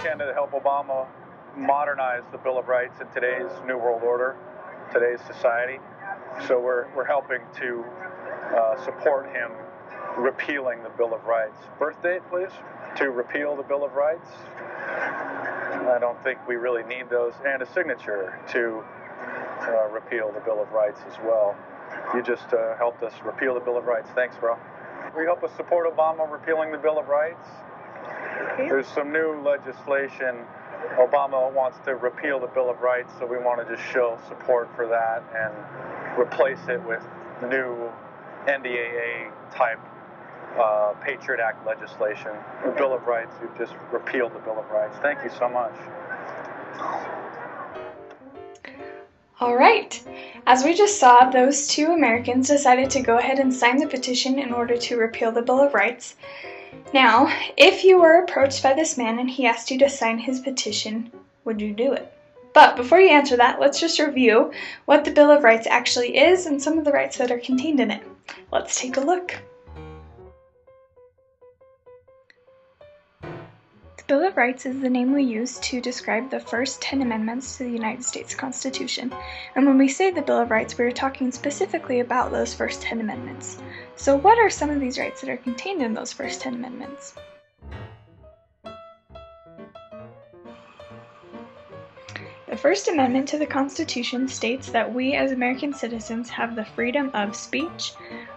can to help Obama modernize the Bill of Rights in today's New World Order, today's society. So we're helping to support him repealing the Bill of Rights. Birth date, please? To repeal the Bill of Rights. I don't think we really need those, and a signature to repeal the Bill of Rights as well. You just helped us repeal the Bill of Rights. Thanks, bro. Will you help us support Obama repealing the Bill of Rights? There's some new legislation. Obama wants to repeal the Bill of Rights, so we want to just show support for that and replace it with new NDAA type Patriot Act legislation. The Bill of Rights, you've just repealed the Bill of Rights. Thank you so much. All right. As we just saw, those two Americans decided to go ahead and sign the petition in order to repeal the Bill of Rights. Now, if you were approached by this man and he asked you to sign his petition, would you do it? But before you answer that, let's just review what the Bill of Rights actually is and some of the rights that are contained in it. Let's take a look. The Bill of Rights is the name we use to describe the first 10 amendments to the United States Constitution. And when we say the Bill of Rights, we're talking specifically about those first 10 amendments. So what are some of these rights that are contained in those first 10 amendments? The First Amendment to the Constitution states that we as American citizens have the freedom of speech,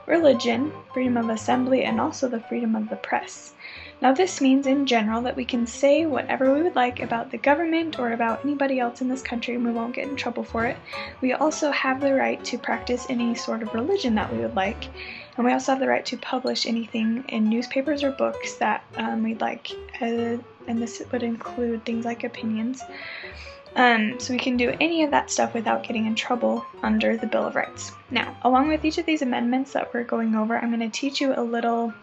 religion, freedom of assembly, and also the freedom of the press. Now this means in general that we can say whatever we would like about the government or about anybody else in this country and we won't get in trouble for it. We also have the right to practice any sort of religion that we would like. And we also have the right to publish anything in newspapers or books that we'd like. And this would include things like opinions. So we can do any of that stuff without getting in trouble under the Bill of Rights. Now, along with each of these amendments that we're going over, I'm going to teach you a little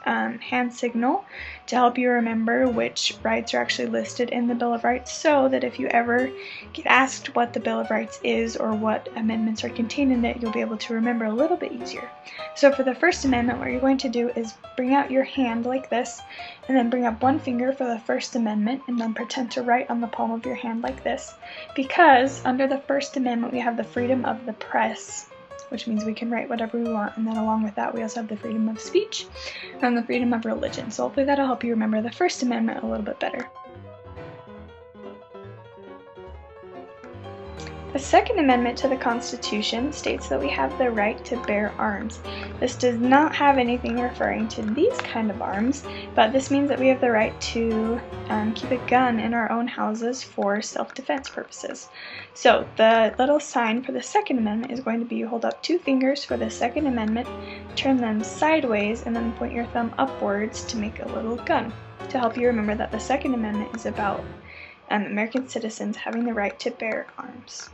hand signal to help you remember which rights are actually listed in the Bill of Rights, so that if you ever get asked what the Bill of Rights is or what amendments are contained in it, you'll be able to remember a little bit easier. So for the First Amendment, what you're going to do is bring out your hand like this, and then bring up one finger for the First Amendment, and then pretend to write on the palm of your hand like this, because under the First Amendment we have the freedom of the press, which means we can write whatever we want, and then along with that we also have the freedom of speech and the freedom of religion. So hopefully that'll help you remember the First Amendment a little bit better. The Second Amendment to the Constitution states that we have the right to bear arms. This does not have anything referring to these kind of arms, but this means that we have the right to keep a gun in our own houses for self-defense purposes. So the little sign for the Second Amendment is going to be you hold up two fingers for the Second Amendment, turn them sideways, and then point your thumb upwards to make a little gun, to help you remember that the Second Amendment is about American citizens having the right to bear arms.